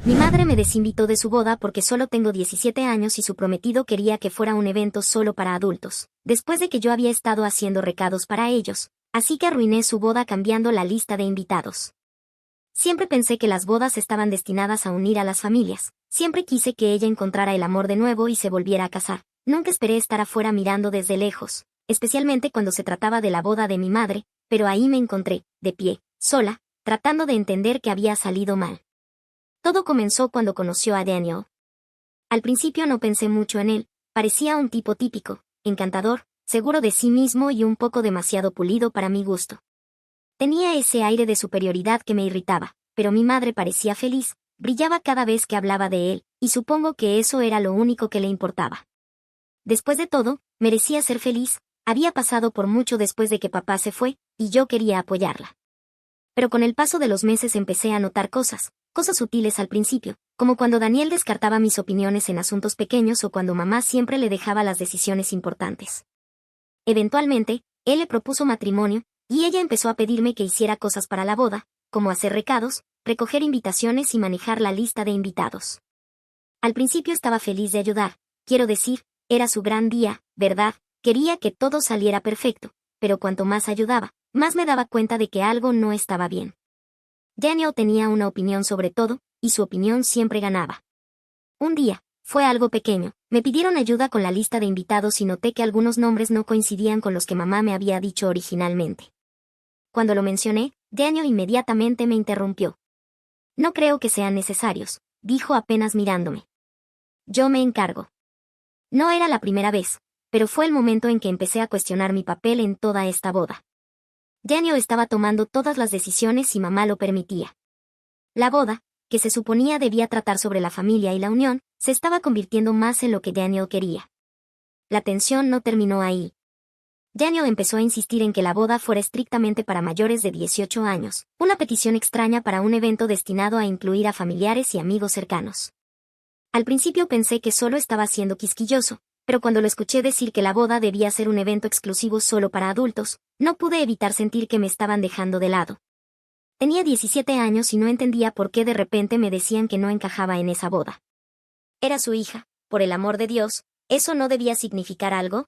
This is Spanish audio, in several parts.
Mi madre me desinvitó de su boda porque solo tengo 17 años y su prometido quería que fuera un evento solo para adultos, después de que yo había estado haciendo recados para ellos, así que arruiné su boda cambiando la lista de invitados. Siempre pensé que las bodas estaban destinadas a unir a las familias, siempre quise que ella encontrara el amor de nuevo y se volviera a casar, nunca esperé estar afuera mirando desde lejos, especialmente cuando se trataba de la boda de mi madre, pero ahí me encontré, de pie, sola, tratando de entender que había salido mal. Todo comenzó cuando conoció a Daniel. Al principio no pensé mucho en él, parecía un tipo típico, encantador, seguro de sí mismo y un poco demasiado pulido para mi gusto. Tenía ese aire de superioridad que me irritaba, pero mi madre parecía feliz, brillaba cada vez que hablaba de él, y supongo que eso era lo único que le importaba. Después de todo, merecía ser feliz, había pasado por mucho después de que papá se fue, y yo quería apoyarla. Pero con el paso de los meses empecé a notar cosas sutiles al principio, como cuando Daniel descartaba mis opiniones en asuntos pequeños o cuando mamá siempre le dejaba las decisiones importantes. Eventualmente, él le propuso matrimonio, y ella empezó a pedirme que hiciera cosas para la boda, como hacer recados, recoger invitaciones y manejar la lista de invitados. Al principio estaba feliz de ayudar, quiero decir, era su gran día, ¿verdad? Quería que todo saliera perfecto, pero cuanto más ayudaba, más me daba cuenta de que algo no estaba bien. Daniel tenía una opinión sobre todo, y su opinión siempre ganaba. Un día, fue algo pequeño, me pidieron ayuda con la lista de invitados y noté que algunos nombres no coincidían con los que mamá me había dicho originalmente. Cuando lo mencioné, Daniel inmediatamente me interrumpió. No creo que sean necesarios, dijo apenas mirándome. Yo me encargo. No era la primera vez, pero fue el momento en que empecé a cuestionar mi papel en toda esta boda. Daniel estaba tomando todas las decisiones y mamá lo permitía. La boda, que se suponía debía tratar sobre la familia y la unión, se estaba convirtiendo más en lo que Daniel quería. La tensión no terminó ahí. Daniel empezó a insistir en que la boda fuera estrictamente para mayores de 18 años, una petición extraña para un evento destinado a incluir a familiares y amigos cercanos. Al principio pensé que solo estaba siendo quisquilloso, pero cuando lo escuché decir que la boda debía ser un evento exclusivo solo para adultos, no pude evitar sentir que me estaban dejando de lado. Tenía 17 años y no entendía por qué de repente me decían que no encajaba en esa boda. Era su hija, por el amor de Dios, ¿eso no debía significar algo?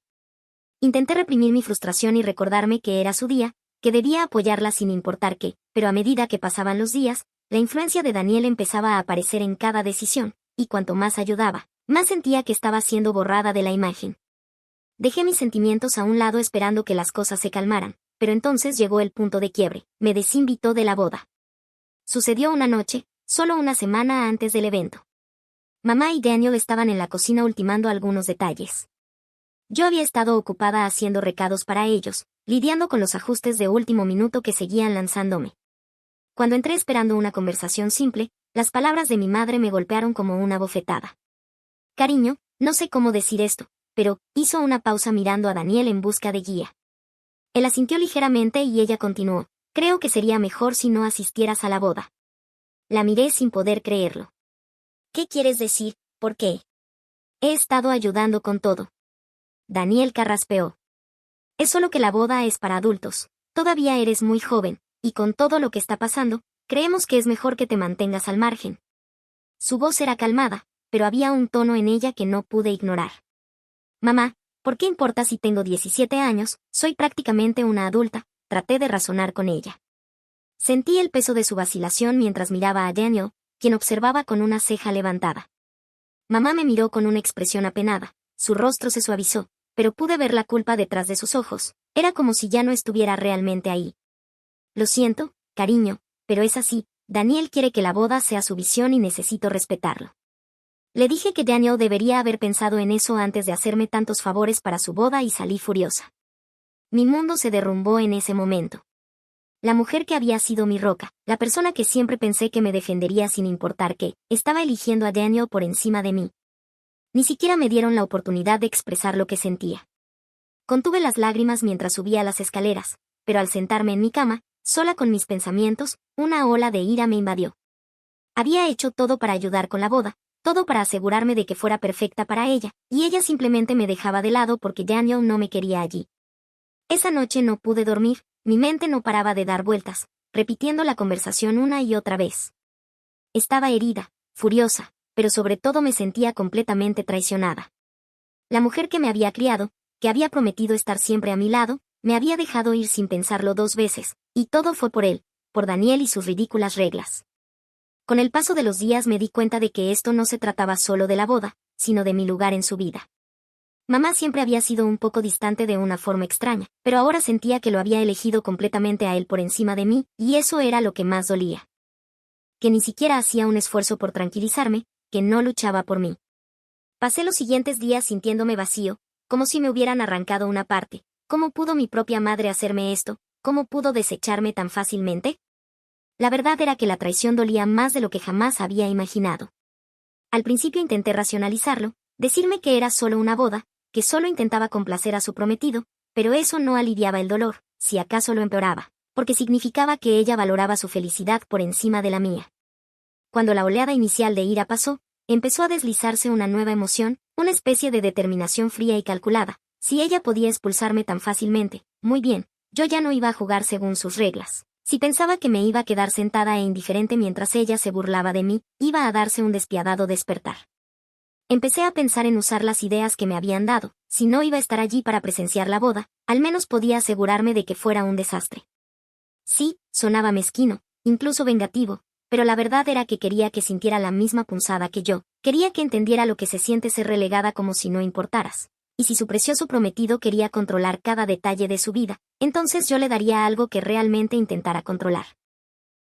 Intenté reprimir mi frustración y recordarme que era su día, que debía apoyarla sin importar qué, pero a medida que pasaban los días, la influencia de Daniel empezaba a aparecer en cada decisión, y cuanto más ayudaba, más sentía que estaba siendo borrada de la imagen. Dejé mis sentimientos a un lado esperando que las cosas se calmaran, pero entonces llegó el punto de quiebre, me desinvitó de la boda. Sucedió una noche, solo una semana antes del evento. Mamá y Daniel estaban en la cocina ultimando algunos detalles. Yo había estado ocupada haciendo recados para ellos, lidiando con los ajustes de último minuto que seguían lanzándome. Cuando entré esperando una conversación simple, las palabras de mi madre me golpearon como una bofetada. Cariño, no sé cómo decir esto, pero hizo una pausa mirando a Daniel en busca de guía. Él asintió ligeramente y ella continuó, creo que sería mejor si no asistieras a la boda. La miré sin poder creerlo. ¿Qué quieres decir? ¿Por qué? He estado ayudando con todo. Daniel carraspeó. Es solo que la boda es para adultos, todavía eres muy joven, y con todo lo que está pasando, creemos que es mejor que te mantengas al margen. Su voz era calmada, pero había un tono en ella que no pude ignorar. Mamá, ¿por qué importa si tengo 17 años? Soy prácticamente una adulta, traté de razonar con ella. Sentí el peso de su vacilación mientras miraba a Daniel, quien observaba con una ceja levantada. Mamá me miró con una expresión apenada, su rostro se suavizó, pero pude ver la culpa detrás de sus ojos, era como si ya no estuviera realmente ahí. Lo siento, cariño, pero es así, Daniel quiere que la boda sea su visión y necesito respetarlo. Le dije que Daniel debería haber pensado en eso antes de hacerme tantos favores para su boda y salí furiosa. Mi mundo se derrumbó en ese momento. La mujer que había sido mi roca, la persona que siempre pensé que me defendería sin importar qué, estaba eligiendo a Daniel por encima de mí. Ni siquiera me dieron la oportunidad de expresar lo que sentía. Contuve las lágrimas mientras subía las escaleras, pero al sentarme en mi cama, sola con mis pensamientos, una ola de ira me invadió. Había hecho todo para ayudar con la boda, todo para asegurarme de que fuera perfecta para ella, y ella simplemente me dejaba de lado porque Daniel no me quería allí. Esa noche no pude dormir, mi mente no paraba de dar vueltas, repitiendo la conversación una y otra vez. Estaba herida, furiosa, pero sobre todo me sentía completamente traicionada. La mujer que me había criado, que había prometido estar siempre a mi lado, me había dejado ir sin pensarlo 2 veces, y todo fue por él, por Daniel y sus ridículas reglas. Con el paso de los días me di cuenta de que esto no se trataba solo de la boda, sino de mi lugar en su vida. Mamá siempre había sido un poco distante de una forma extraña, pero ahora sentía que lo había elegido completamente a él por encima de mí, y eso era lo que más dolía. Que ni siquiera hacía un esfuerzo por tranquilizarme, que no luchaba por mí. Pasé los siguientes días sintiéndome vacío, como si me hubieran arrancado una parte. ¿Cómo pudo mi propia madre hacerme esto? ¿Cómo pudo desecharme tan fácilmente? La verdad era que la traición dolía más de lo que jamás había imaginado. Al principio intenté racionalizarlo, decirme que era solo una boda, que solo intentaba complacer a su prometido, pero eso no aliviaba el dolor, si acaso lo empeoraba, porque significaba que ella valoraba su felicidad por encima de la mía. Cuando la oleada inicial de ira pasó, empezó a deslizarse una nueva emoción, una especie de determinación fría y calculada. Si ella podía expulsarme tan fácilmente, muy bien, yo ya no iba a jugar según sus reglas. Si pensaba que me iba a quedar sentada e indiferente mientras ella se burlaba de mí, iba a darse un despiadado despertar. Empecé a pensar en usar las ideas que me habían dado. Si no iba a estar allí para presenciar la boda, al menos podía asegurarme de que fuera un desastre. Sí, sonaba mezquino, incluso vengativo, pero la verdad era que quería que sintiera la misma punzada que yo, quería que entendiera lo que se siente ser relegada como si no importaras. Y si su precioso prometido quería controlar cada detalle de su vida, entonces yo le daría algo que realmente intentara controlar.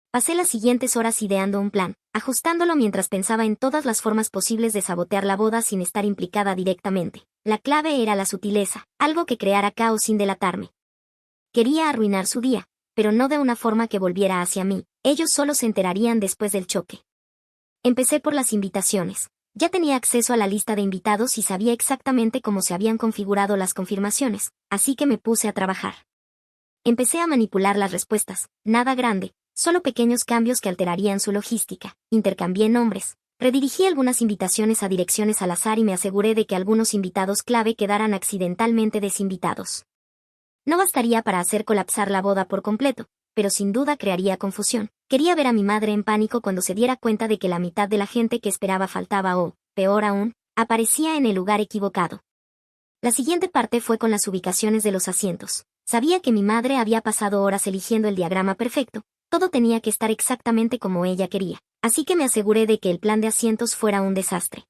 Pasé las siguientes horas ideando un plan, ajustándolo mientras pensaba en todas las formas posibles de sabotear la boda sin estar implicada directamente. La clave era la sutileza, algo que creara caos sin delatarme. Quería arruinar su día, pero no de una forma que volviera hacia mí. Ellos solo se enterarían después del choque. Empecé por las invitaciones. Ya tenía acceso a la lista de invitados y sabía exactamente cómo se habían configurado las confirmaciones, así que me puse a trabajar. Empecé a manipular las respuestas, nada grande, solo pequeños cambios que alterarían su logística. Intercambié nombres. Redirigí algunas invitaciones a direcciones al azar y me aseguré de que algunos invitados clave quedaran accidentalmente desinvitados. No bastaría para hacer colapsar la boda por completo, pero sin duda crearía confusión. Quería ver a mi madre en pánico cuando se diera cuenta de que la mitad de la gente que esperaba faltaba o, peor aún, aparecía en el lugar equivocado. La siguiente parte fue con las ubicaciones de los asientos. Sabía que mi madre había pasado horas eligiendo el diagrama perfecto, todo tenía que estar exactamente como ella quería, así que me aseguré de que el plan de asientos fuera un desastre.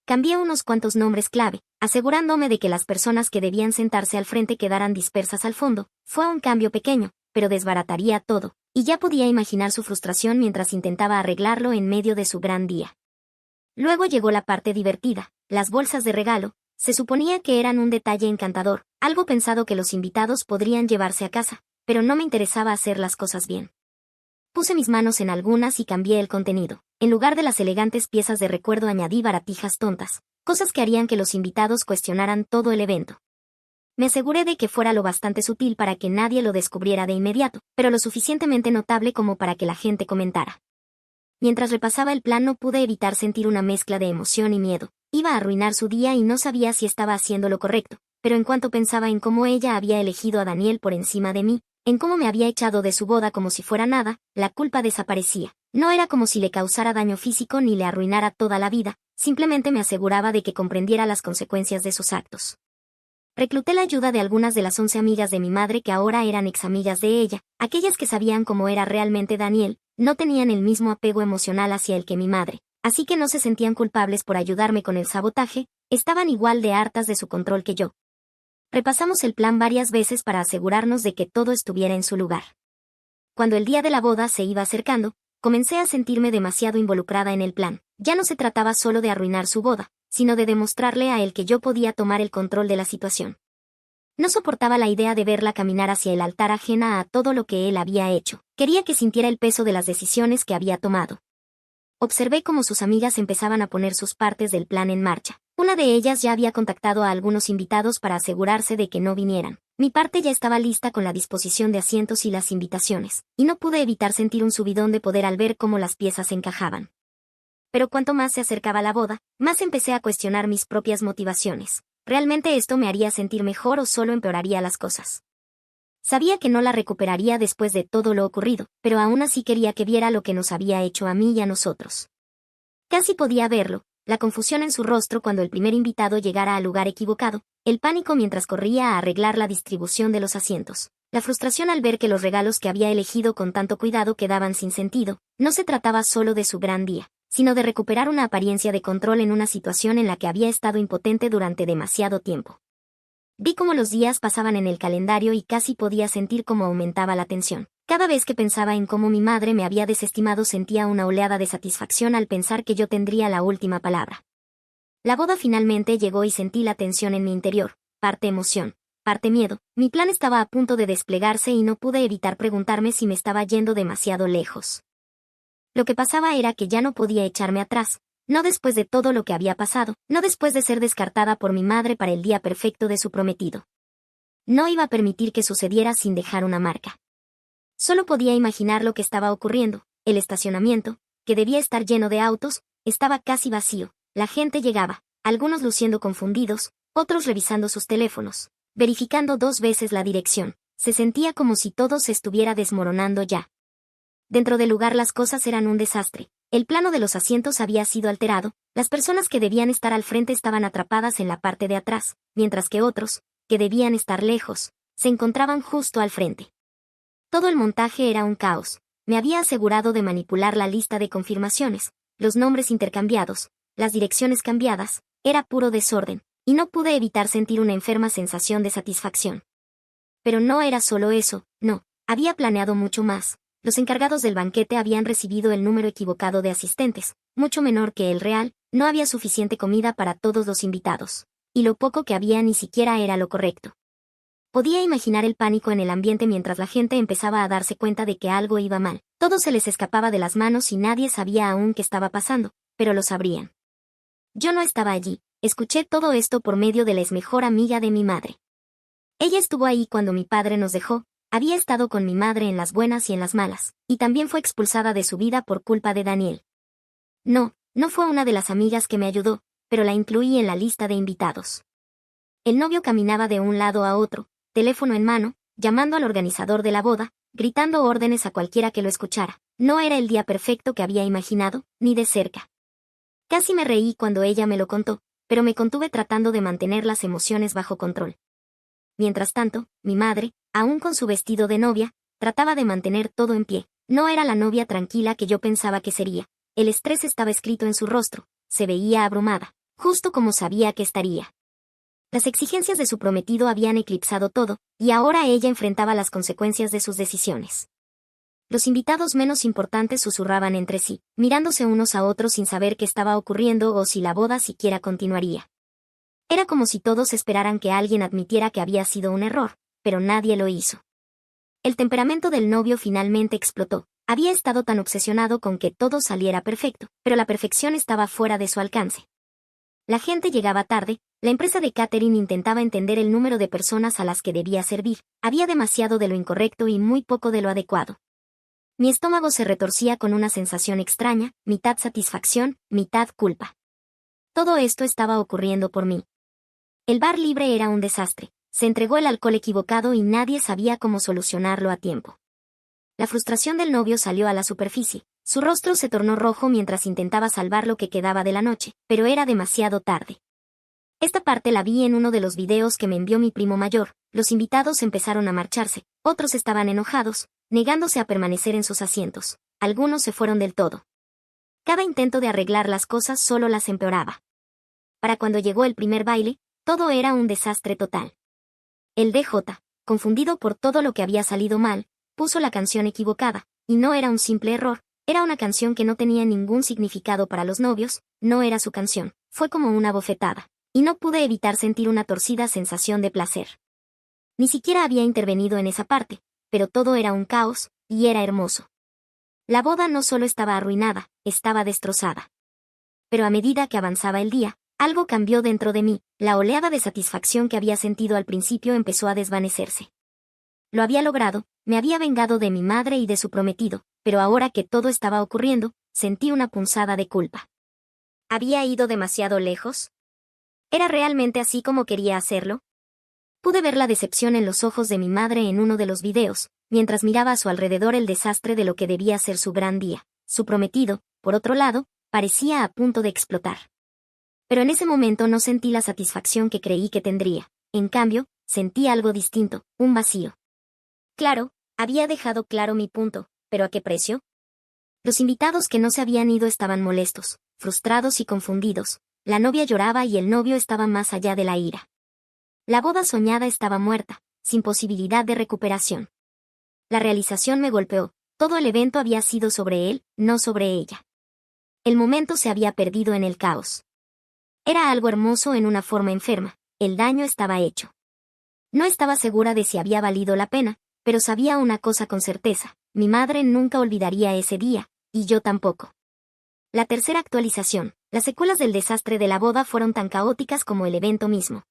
Cambié unos cuantos nombres clave, asegurándome de que las personas que debían sentarse al frente quedaran dispersas al fondo. Fue un cambio pequeño, pero desbarataría todo, y ya podía imaginar su frustración mientras intentaba arreglarlo en medio de su gran día. Luego llegó la parte divertida, las bolsas de regalo. Se suponía que eran un detalle encantador, algo pensado que los invitados podrían llevarse a casa, pero no me interesaba hacer las cosas bien. Puse mis manos en algunas y cambié el contenido. En lugar de las elegantes piezas de recuerdo añadí baratijas tontas, cosas que harían que los invitados cuestionaran todo el evento. Me aseguré de que fuera lo bastante sutil para que nadie lo descubriera de inmediato, pero lo suficientemente notable como para que la gente comentara. Mientras repasaba el plan no pude evitar sentir una mezcla de emoción y miedo. Iba a arruinar su día y no sabía si estaba haciendo lo correcto, pero en cuanto pensaba en cómo ella había elegido a Daniel por encima de mí, en cómo me había echado de su boda como si fuera nada, la culpa desaparecía. No era como si le causara daño físico ni le arruinara toda la vida, simplemente me aseguraba de que comprendiera las consecuencias de sus actos. Recluté la ayuda de algunas de las 11 amigas de mi madre que ahora eran examigas de ella, aquellas que sabían cómo era realmente Daniel, no tenían el mismo apego emocional hacia él que mi madre, así que no se sentían culpables por ayudarme con el sabotaje, estaban igual de hartas de su control que yo. Repasamos el plan varias veces para asegurarnos de que todo estuviera en su lugar. Cuando el día de la boda se iba acercando, comencé a sentirme demasiado involucrada en el plan. Ya no se trataba solo de arruinar su boda, sino de demostrarle a él que yo podía tomar el control de la situación. No soportaba la idea de verla caminar hacia el altar ajena a todo lo que él había hecho. Quería que sintiera el peso de las decisiones que había tomado. Observé cómo sus amigas empezaban a poner sus partes del plan en marcha. Una de ellas ya había contactado a algunos invitados para asegurarse de que no vinieran. Mi parte ya estaba lista con la disposición de asientos y las invitaciones, y no pude evitar sentir un subidón de poder al ver cómo las piezas encajaban. Pero cuanto más se acercaba la boda, más empecé a cuestionar mis propias motivaciones. ¿Realmente esto me haría sentir mejor o solo empeoraría las cosas? Sabía que no la recuperaría después de todo lo ocurrido, pero aún así quería que viera lo que nos había hecho a mí y a nosotros. Casi podía verlo, la confusión en su rostro cuando el primer invitado llegara al lugar equivocado, el pánico mientras corría a arreglar la distribución de los asientos, la frustración al ver que los regalos que había elegido con tanto cuidado quedaban sin sentido. No se trataba solo de su gran día, sino de recuperar una apariencia de control en una situación en la que había estado impotente durante demasiado tiempo. Vi cómo los días pasaban en el calendario y casi podía sentir cómo aumentaba la tensión. Cada vez que pensaba en cómo mi madre me había desestimado sentía una oleada de satisfacción al pensar que yo tendría la última palabra. La boda finalmente llegó y sentí la tensión en mi interior, parte emoción, parte miedo. Mi plan estaba a punto de desplegarse y no pude evitar preguntarme si me estaba yendo demasiado lejos. Lo que pasaba era que ya no podía echarme atrás, no después de todo lo que había pasado, no después de ser descartada por mi madre para el día perfecto de su prometido. No iba a permitir que sucediera sin dejar una marca. Solo podía imaginar lo que estaba ocurriendo. El estacionamiento, que debía estar lleno de autos, estaba casi vacío. La gente llegaba, algunos luciendo confundidos, otros revisando sus teléfonos, verificando 2 veces la dirección. Se sentía como si todo se estuviera desmoronando ya. Dentro del lugar las cosas eran un desastre. El plano de los asientos había sido alterado, las personas que debían estar al frente estaban atrapadas en la parte de atrás, mientras que otros, que debían estar lejos, se encontraban justo al frente. Todo el montaje era un caos. Me había asegurado de manipular la lista de confirmaciones, los nombres intercambiados, las direcciones cambiadas, era puro desorden, y no pude evitar sentir una enferma sensación de satisfacción. Pero no era solo eso, no, había planeado mucho más. Los encargados del banquete habían recibido el número equivocado de asistentes, mucho menor que el real, no había suficiente comida para todos los invitados, y lo poco que había ni siquiera era lo correcto. Podía imaginar el pánico en el ambiente mientras la gente empezaba a darse cuenta de que algo iba mal. Todo se les escapaba de las manos y nadie sabía aún qué estaba pasando, pero lo sabrían. Yo no estaba allí, escuché todo esto por medio de la mejor amiga de mi madre. Ella estuvo ahí cuando mi padre nos dejó, había estado con mi madre en las buenas y en las malas, y también fue expulsada de su vida por culpa de Daniel. No fue una de las amigas que me ayudó, pero la incluí en la lista de invitados. El novio caminaba de un lado a otro, teléfono en mano, llamando al organizador de la boda, gritando órdenes a cualquiera que lo escuchara. No era el día perfecto que había imaginado, ni de cerca. Casi me reí cuando ella me lo contó, pero me contuve tratando de mantener las emociones bajo control. Mientras tanto, mi madre, aún con su vestido de novia, trataba de mantener todo en pie. No era la novia tranquila que yo pensaba que sería. El estrés estaba escrito en su rostro, se veía abrumada, justo como sabía que estaría. Las exigencias de su prometido habían eclipsado todo, y ahora ella enfrentaba las consecuencias de sus decisiones. Los invitados menos importantes susurraban entre sí, mirándose unos a otros sin saber qué estaba ocurriendo o si la boda siquiera continuaría. Era como si todos esperaran que alguien admitiera que había sido un error, pero nadie lo hizo. El temperamento del novio finalmente explotó. Había estado tan obsesionado con que todo saliera perfecto, pero la perfección estaba fuera de su alcance. La gente llegaba tarde, la empresa de catering intentaba entender el número de personas a las que debía servir, había demasiado de lo incorrecto y muy poco de lo adecuado. Mi estómago se retorcía con una sensación extraña, mitad satisfacción, mitad culpa. Todo esto estaba ocurriendo por mí. El bar libre era un desastre, se entregó el alcohol equivocado y nadie sabía cómo solucionarlo a tiempo. La frustración del novio salió a la superficie. Su rostro se tornó rojo mientras intentaba salvar lo que quedaba de la noche, pero era demasiado tarde. Esta parte la vi en uno de los videos que me envió mi primo mayor. Los invitados empezaron a marcharse, otros estaban enojados, negándose a permanecer en sus asientos. Algunos se fueron del todo. Cada intento de arreglar las cosas solo las empeoraba. Para cuando llegó el primer baile, todo era un desastre total. El DJ, confundido por todo lo que había salido mal, puso la canción equivocada, y no era un simple error. Era una canción que no tenía ningún significado para los novios, no era su canción, fue como una bofetada, y no pude evitar sentir una torcida sensación de placer. Ni siquiera había intervenido en esa parte, pero todo era un caos, y era hermoso. La boda no solo estaba arruinada, estaba destrozada. Pero a medida que avanzaba el día, algo cambió dentro de mí, la oleada de satisfacción que había sentido al principio empezó a desvanecerse. Lo había logrado, me había vengado de mi madre y de su prometido, pero ahora que todo estaba ocurriendo, sentí una punzada de culpa. ¿Había ido demasiado lejos? ¿Era realmente así como quería hacerlo? Pude ver la decepción en los ojos de mi madre en uno de los videos, mientras miraba a su alrededor el desastre de lo que debía ser su gran día. Su prometido, por otro lado, parecía a punto de explotar. Pero en ese momento no sentí la satisfacción que creí que tendría. En cambio, sentí algo distinto, un vacío. Claro, había dejado claro mi punto, pero ¿a qué precio? Los invitados que no se habían ido estaban molestos, frustrados y confundidos. La novia lloraba y el novio estaba más allá de la ira. La boda soñada estaba muerta, sin posibilidad de recuperación. La realización me golpeó. Todo el evento había sido sobre él, no sobre ella. El momento se había perdido en el caos. Era algo hermoso en una forma enferma. El daño estaba hecho. No estaba segura de si había valido la pena, pero sabía una cosa con certeza: mi madre nunca olvidaría ese día, y yo tampoco. La tercera actualización. Las secuelas del desastre de la boda fueron tan caóticas como el evento mismo.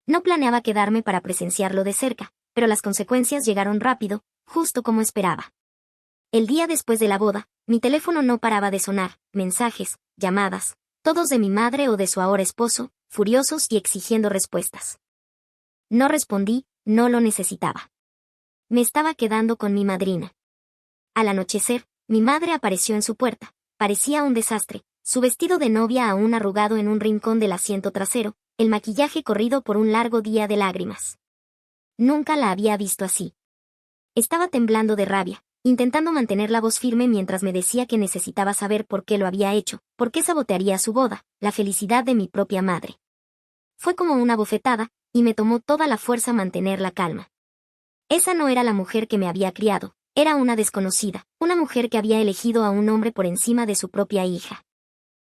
No planeaba quedarme para presenciarlo de cerca, pero las consecuencias llegaron rápido, justo como esperaba. El día después de la boda, mi teléfono no paraba de sonar, mensajes, llamadas, todos de mi madre o de su ahora esposo, furiosos y exigiendo respuestas. No respondí, no lo necesitaba. Me estaba quedando con mi madrina. Al anochecer, mi madre apareció en su puerta. Parecía un desastre, su vestido de novia aún arrugado en un rincón del asiento trasero, el maquillaje corrido por un largo día de lágrimas. Nunca la había visto así. Estaba temblando de rabia, intentando mantener la voz firme mientras me decía que necesitaba saber por qué lo había hecho, por qué sabotearía su boda, la felicidad de mi propia madre. Fue como una bofetada, y me tomó toda la fuerza mantener la calma. Esa no era la mujer que me había criado, era una desconocida, una mujer que había elegido a un hombre por encima de su propia hija.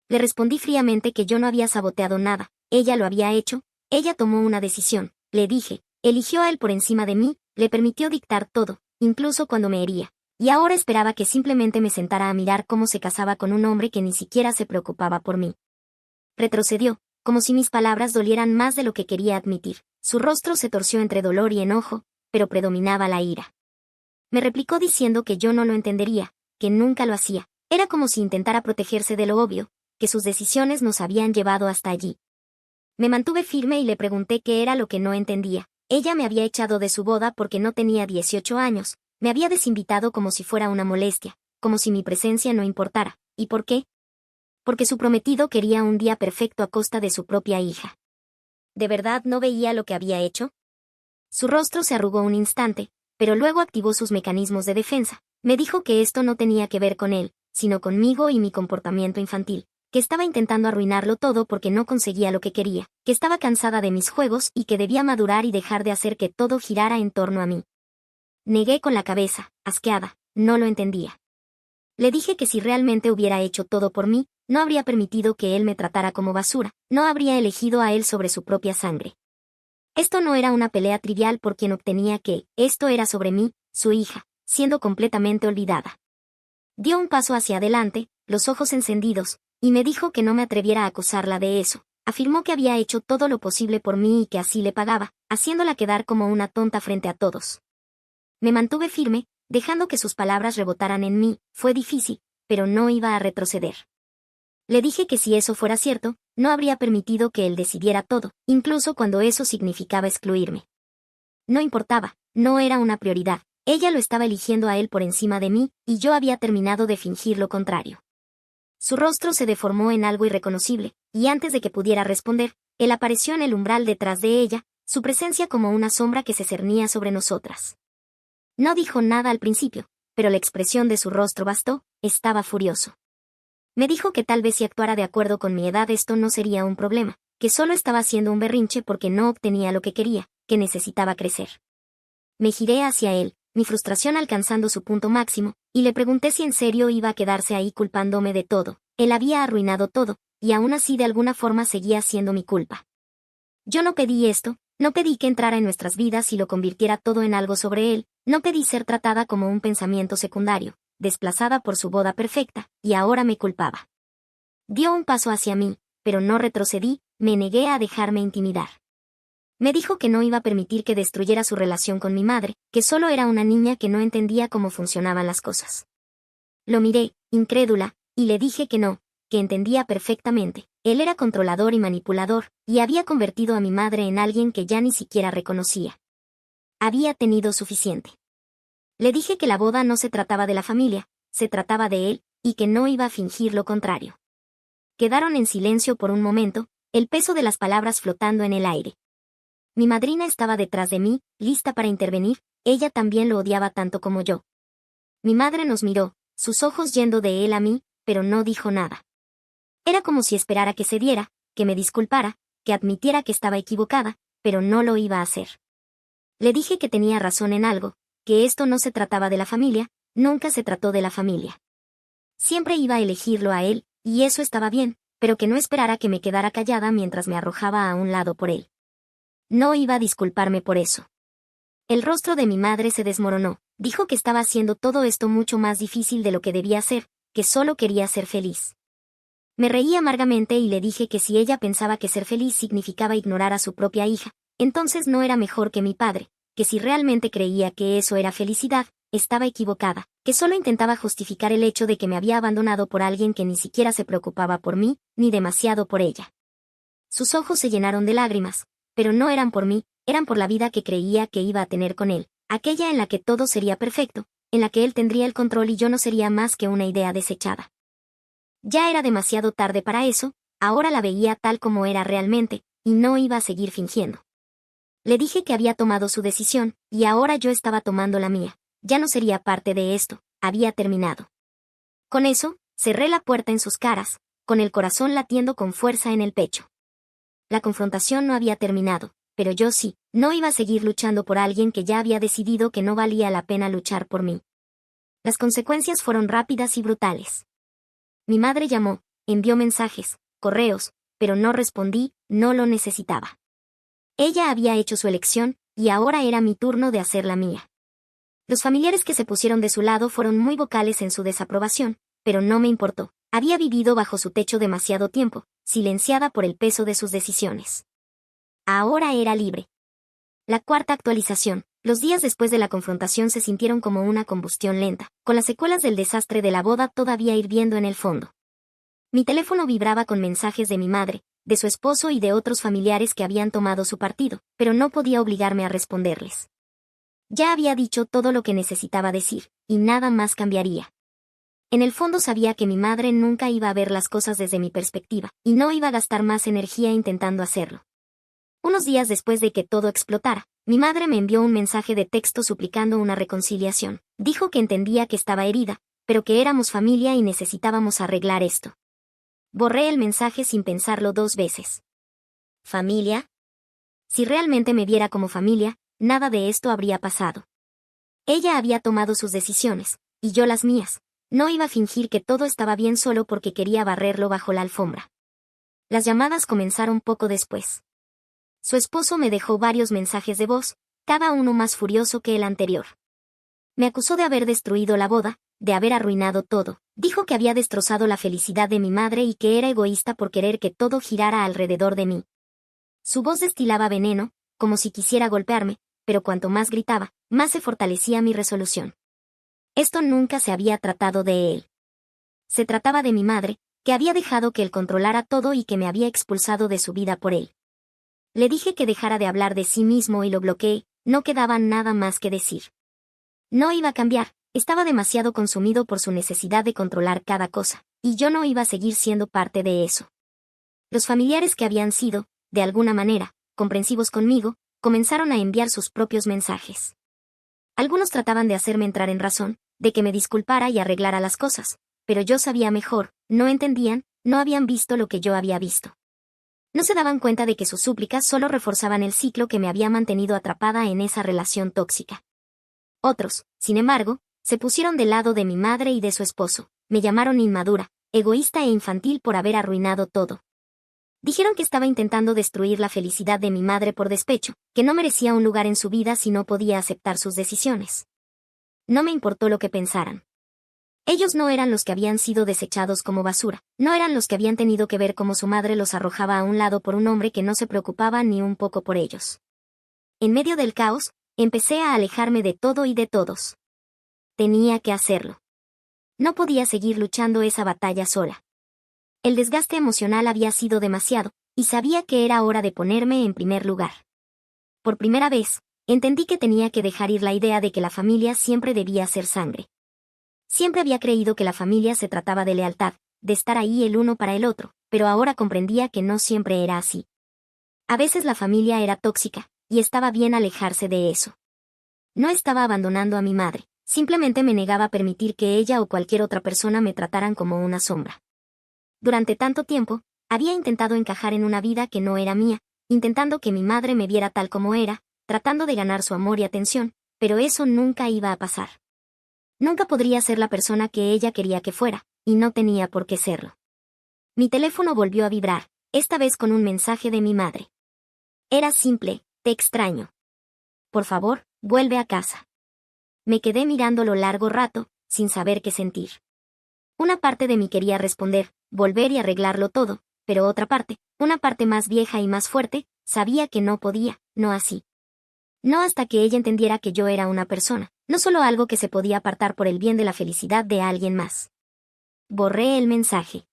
Le respondí fríamente que yo no había saboteado nada, ella lo había hecho, ella tomó una decisión, le dije, eligió a él por encima de mí, le permitió dictar todo, incluso cuando me hería, y ahora esperaba que simplemente me sentara a mirar cómo se casaba con un hombre que ni siquiera se preocupaba por mí. Retrocedió, como si mis palabras dolieran más de lo que quería admitir. Su rostro se torció entre dolor y enojo, pero predominaba la ira. Me replicó diciendo que yo no lo entendería, que nunca lo hacía. Era como si intentara protegerse de lo obvio, que sus decisiones nos habían llevado hasta allí. Me mantuve firme y le pregunté qué era lo que no entendía. Ella me había echado de su boda porque no tenía 18 años, me había desinvitado como si fuera una molestia, como si mi presencia no importara. ¿Y por qué? Porque su prometido quería un día perfecto a costa de su propia hija. ¿De verdad no veía lo que había hecho? Su rostro se arrugó un instante, pero luego activó sus mecanismos de defensa. Me dijo que esto no tenía que ver con él, sino conmigo y mi comportamiento infantil, que estaba intentando arruinarlo todo porque no conseguía lo que quería, que estaba cansada de mis juegos y que debía madurar y dejar de hacer que todo girara en torno a mí. Negué con la cabeza, asqueada, no lo entendía. Le dije que si realmente hubiera hecho todo por mí, no habría permitido que él me tratara como basura, no habría elegido a él sobre su propia sangre. Esto no era una pelea trivial por quien obtenía que, esto era sobre mí, su hija, siendo completamente olvidada. Dio un paso hacia adelante, los ojos encendidos, y me dijo que no me atreviera a acusarla de eso. Afirmó que había hecho todo lo posible por mí y que así le pagaba, haciéndola quedar como una tonta frente a todos. Me mantuve firme, dejando que sus palabras rebotaran en mí. Fue difícil, pero no iba a retroceder. Le dije que si eso fuera cierto, no habría permitido que él decidiera todo, incluso cuando eso significaba excluirme. No importaba, no era una prioridad, ella lo estaba eligiendo a él por encima de mí, y yo había terminado de fingir lo contrario. Su rostro se deformó en algo irreconocible, y antes de que pudiera responder, él apareció en el umbral detrás de ella, su presencia como una sombra que se cernía sobre nosotras. No dijo nada al principio, pero la expresión de su rostro bastó, estaba furioso. Me dijo que tal vez si actuara de acuerdo con mi edad esto no sería un problema, que solo estaba haciendo un berrinche porque no obtenía lo que quería, que necesitaba crecer. Me giré hacia él, mi frustración alcanzando su punto máximo, y le pregunté si en serio iba a quedarse ahí culpándome de todo. Él había arruinado todo, y aún así de alguna forma seguía siendo mi culpa. Yo no pedí esto, no pedí que entrara en nuestras vidas y lo convirtiera todo en algo sobre él, no pedí ser tratada como un pensamiento secundario, desplazada por su boda perfecta, y ahora me culpaba. Dio un paso hacia mí, pero no retrocedí, me negué a dejarme intimidar. Me dijo que no iba a permitir que destruyera su relación con mi madre, que solo era una niña que no entendía cómo funcionaban las cosas. Lo miré, incrédula, y le dije que no, que entendía perfectamente. Él era controlador y manipulador, y había convertido a mi madre en alguien que ya ni siquiera reconocía. Había tenido suficiente. Le dije que la boda no se trataba de la familia, se trataba de él, y que no iba a fingir lo contrario. Quedaron en silencio por un momento, el peso de las palabras flotando en el aire. Mi madrina estaba detrás de mí, lista para intervenir, ella también lo odiaba tanto como yo. Mi madre nos miró, sus ojos yendo de él a mí, pero no dijo nada. Era como si esperara que cediera, que me disculpara, que admitiera que estaba equivocada, pero no lo iba a hacer. Le dije que tenía razón en algo, que esto no se trataba de la familia, nunca se trató de la familia. Siempre iba a elegirlo a él, y eso estaba bien, pero que no esperara que me quedara callada mientras me arrojaba a un lado por él. No iba a disculparme por eso. El rostro de mi madre se desmoronó, dijo que estaba haciendo todo esto mucho más difícil de lo que debía hacer, que solo quería ser feliz. Me reí amargamente y le dije que si ella pensaba que ser feliz significaba ignorar a su propia hija, entonces no era mejor que mi padre, que si realmente creía que eso era felicidad, estaba equivocada, que solo intentaba justificar el hecho de que me había abandonado por alguien que ni siquiera se preocupaba por mí, ni demasiado por ella. Sus ojos se llenaron de lágrimas, pero no eran por mí, eran por la vida que creía que iba a tener con él, aquella en la que todo sería perfecto, en la que él tendría el control y yo no sería más que una idea desechada. Ya era demasiado tarde para eso, ahora la veía tal como era realmente, y no iba a seguir fingiendo. Le dije que había tomado su decisión, y ahora yo estaba tomando la mía. Ya no sería parte de esto, había terminado. Con eso, cerré la puerta en sus caras, con el corazón latiendo con fuerza en el pecho. La confrontación no había terminado, pero yo sí, no iba a seguir luchando por alguien que ya había decidido que no valía la pena luchar por mí. Las consecuencias fueron rápidas y brutales. Mi madre llamó, envió mensajes, correos, pero no respondí, no lo necesitaba. Ella había hecho su elección, y ahora era mi turno de hacer la mía. Los familiares que se pusieron de su lado fueron muy vocales en su desaprobación, pero no me importó. Había vivido bajo su techo demasiado tiempo, silenciada por el peso de sus decisiones. Ahora era libre. La cuarta actualización. Los días después de la confrontación se sintieron como una combustión lenta, con las secuelas del desastre de la boda todavía hirviendo en el fondo. Mi teléfono vibraba con mensajes de mi madre, de su esposo y de otros familiares que habían tomado su partido, pero no podía obligarme a responderles. Ya había dicho todo lo que necesitaba decir, y nada más cambiaría. En el fondo sabía que mi madre nunca iba a ver las cosas desde mi perspectiva, y no iba a gastar más energía intentando hacerlo. Unos días después de que todo explotara, mi madre me envió un mensaje de texto suplicando una reconciliación. Dijo que entendía que estaba herida, pero que éramos familia y necesitábamos arreglar esto. Borré el mensaje sin pensarlo 2 veces. ¿Familia? Si realmente me viera como familia, nada de esto habría pasado. Ella había tomado sus decisiones, y yo las mías. No iba a fingir que todo estaba bien solo porque quería barrerlo bajo la alfombra. Las llamadas comenzaron poco después. Su esposo me dejó varios mensajes de voz, cada uno más furioso que el anterior. Me acusó de haber destruido la boda, de haber arruinado todo. Dijo que había destrozado la felicidad de mi madre y que era egoísta por querer que todo girara alrededor de mí. Su voz destilaba veneno, como si quisiera golpearme, pero cuanto más gritaba, más se fortalecía mi resolución. Esto nunca se había tratado de él. Se trataba de mi madre, que había dejado que él controlara todo y que me había expulsado de su vida por él. Le dije que dejara de hablar de sí mismo y lo bloqueé, no quedaba nada más que decir. No iba a cambiar, estaba demasiado consumido por su necesidad de controlar cada cosa, y yo no iba a seguir siendo parte de eso. Los familiares que habían sido, de alguna manera, comprensivos conmigo, comenzaron a enviar sus propios mensajes. Algunos trataban de hacerme entrar en razón, de que me disculpara y arreglara las cosas, pero yo sabía mejor, no entendían, no habían visto lo que yo había visto. No se daban cuenta de que sus súplicas solo reforzaban el ciclo que me había mantenido atrapada en esa relación tóxica. Otros, sin embargo, se pusieron del lado de mi madre y de su esposo, me llamaron inmadura, egoísta e infantil por haber arruinado todo. Dijeron que estaba intentando destruir la felicidad de mi madre por despecho, que no merecía un lugar en su vida si no podía aceptar sus decisiones. No me importó lo que pensaran. Ellos no eran los que habían sido desechados como basura, no eran los que habían tenido que ver cómo su madre los arrojaba a un lado por un hombre que no se preocupaba ni un poco por ellos. En medio del caos, empecé a alejarme de todo y de todos. Tenía que hacerlo. No podía seguir luchando esa batalla sola. El desgaste emocional había sido demasiado, y sabía que era hora de ponerme en primer lugar. Por primera vez, entendí que tenía que dejar ir la idea de que la familia siempre debía ser sangre. Siempre había creído que la familia se trataba de lealtad, de estar ahí el uno para el otro, pero ahora comprendía que no siempre era así. A veces la familia era tóxica, y estaba bien alejarse de eso. No estaba abandonando a mi madre, simplemente me negaba a permitir que ella o cualquier otra persona me trataran como una sombra. Durante tanto tiempo, había intentado encajar en una vida que no era mía, intentando que mi madre me viera tal como era, tratando de ganar su amor y atención, pero eso nunca iba a pasar. Nunca podría ser la persona que ella quería que fuera, y no tenía por qué serlo. Mi teléfono volvió a vibrar, esta vez con un mensaje de mi madre. Era simple: te extraño. Por favor, vuelve a casa. Me quedé mirándolo largo rato, sin saber qué sentir. Una parte de mí quería responder, volver y arreglarlo todo, pero otra parte, una parte más vieja y más fuerte, sabía que no podía, no así. No hasta que ella entendiera que yo era una persona, no solo algo que se podía apartar por el bien de la felicidad de alguien más. Borré el mensaje.